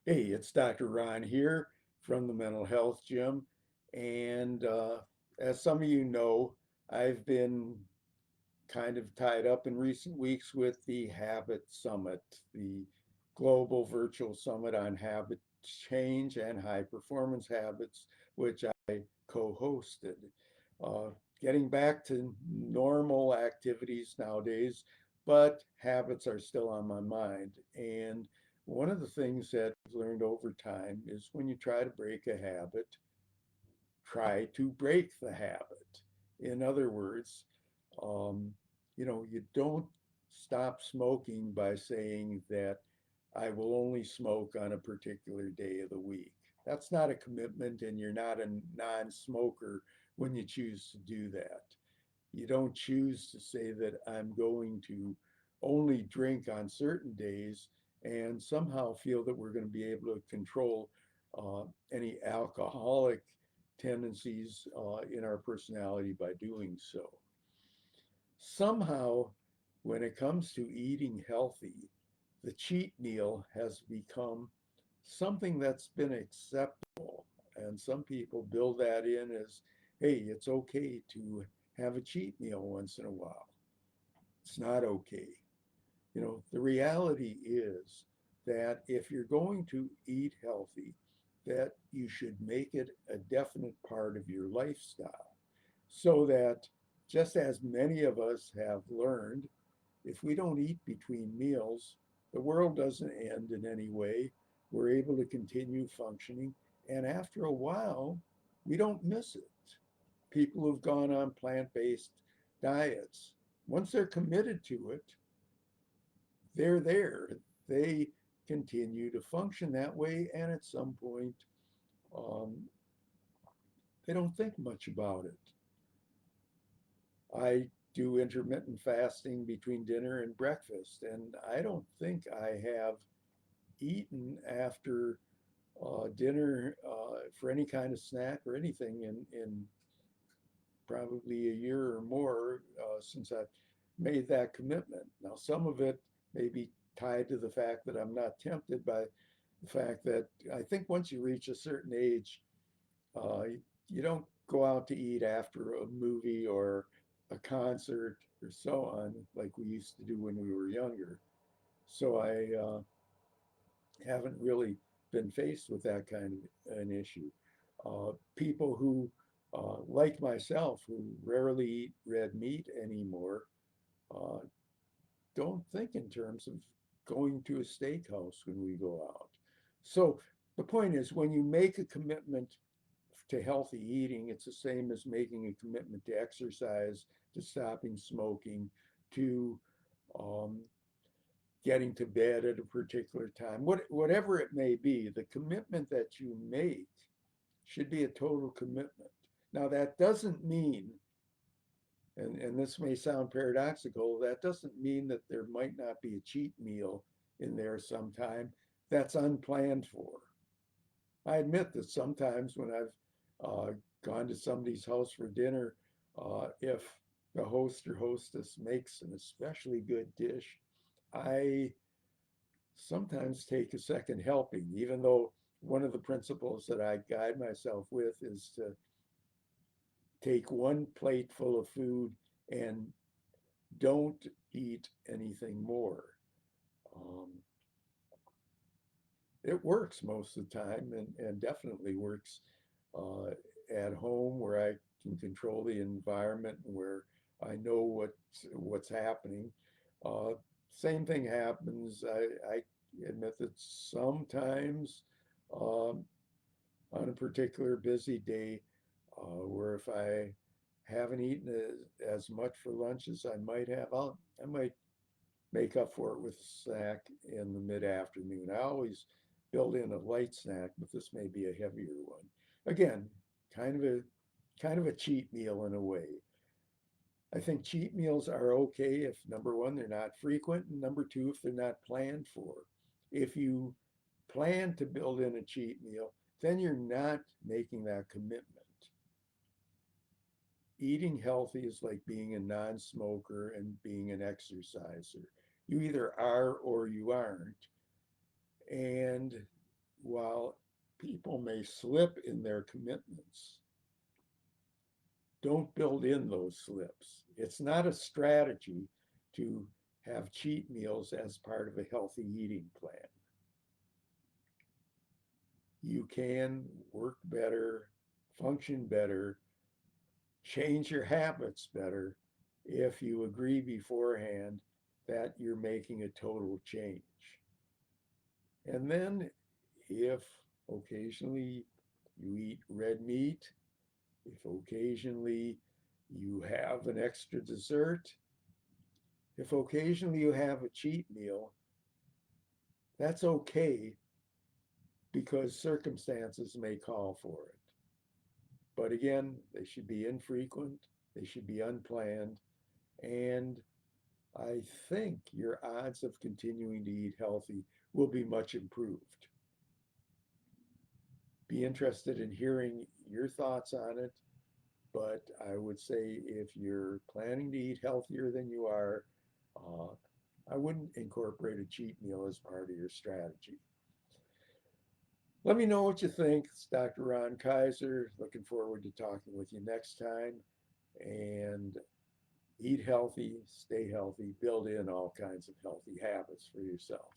Hey, it's Dr. Ron here from the Mental Health Gym. And as some of you know, I've been kind of tied up in recent weeks with the Habit Summit, the global virtual summit on habit change and high performance habits, which I co hosted. Uh, Getting back to normal activities nowadays, but habits are still on my mind. And one of the things that I've learned over time is when you try to break a habit, try to break the habit. In other words, um, you don't stop smoking by saying that I will only smoke on a particular day of the week. That's not a commitment, and you're not a non smoker when you choose to do that. You don't choose to say that I'm going to only drink on certain days and somehow feel that we're going to be able to control uh, any alcoholic tendencies in our personality by doing so. Somehow, when it comes to eating healthy, the cheat meal has become something that's been acceptable. And some people build that in as, hey, it's okay to have a cheat meal once in a while. It's not okay. The reality is that if you're going to eat healthy, that you should make it a definite part of your lifestyle so that just as many of us have learned, if we don't eat between meals, the world doesn't end in any way. We're able to continue functioning. And after a while, we don't miss it. People who've gone on plant based diets, once they're committed to it, they're there. They continue to function that way. And at some point, um, they don't think much about it. I do intermittent fasting between dinner and breakfast, and I don't think I have eaten after dinner for any kind of snack or anything in probably a year or more since I made that commitment. Now, some of it may be tied to the fact that I'm not tempted by the fact that I think once you reach a certain age, uh, you don't go out to eat after a movie or a concert or so on like we used to do when we were younger. So I haven't really been faced with that kind of an issue. People who, like myself, who rarely eat red meat anymore, uh, don't think in terms of going to a steakhouse when we go out. So the point is, when you make a commitment to healthy eating, it's the same as making a commitment to exercise, to stopping smoking, to um, getting to bed at a particular time, whatever it may be, the commitment that you make should be a total commitment. Now, that doesn't mean, and this may sound paradoxical, that doesn't mean that there might not be a cheat meal in there sometime that's unplanned for. I admit that sometimes when I've gone to somebody's house for dinner, if the host or hostess makes an especially good dish, I sometimes take a second helping, even though one of the principles that I guide myself with is to take one plate full of food and don't eat anything more. Um, it works most of the time and definitely works uh, at home where I can control the environment and where I know what's happening. Uh, Same thing happens. I admit that sometimes um, on a particular busy day, where if I haven't eaten as much for lunch as I might have, I might make up for it with a snack in the mid-afternoon. I always build in a light snack, but this may be a heavier one. Again, kind of a kind of a cheat meal in a way. I think cheat meals are okay if number one, they're not frequent, and number two, if they're not planned for. If you plan to build in a cheat meal, then you're not making that commitment. Eating healthy is like being a non-smoker and being an exerciser. You either are or you aren't. And while people may slip in their commitments, don't build in those slips. It's not a strategy to have cheat meals as part of a healthy eating plan. You can work better, function better, change your habits better if you agree beforehand that you're making a total change. And then if occasionally you eat red meat, if occasionally you have an extra dessert, if occasionally you have a cheat meal, that's okay because circumstances may call for it. But again, they should be infrequent, they should be unplanned, and I think your odds of continuing to eat healthy will be much improved. Be interested in hearing your thoughts on it, but I would say if you're planning to eat healthier than you are, uh, I wouldn't incorporate a cheat meal as part of your strategy. Let me know what you think. It's Dr. Ron Kaiser. Looking forward to talking with you next time. And eat healthy, stay healthy, build in all kinds of healthy habits for yourself.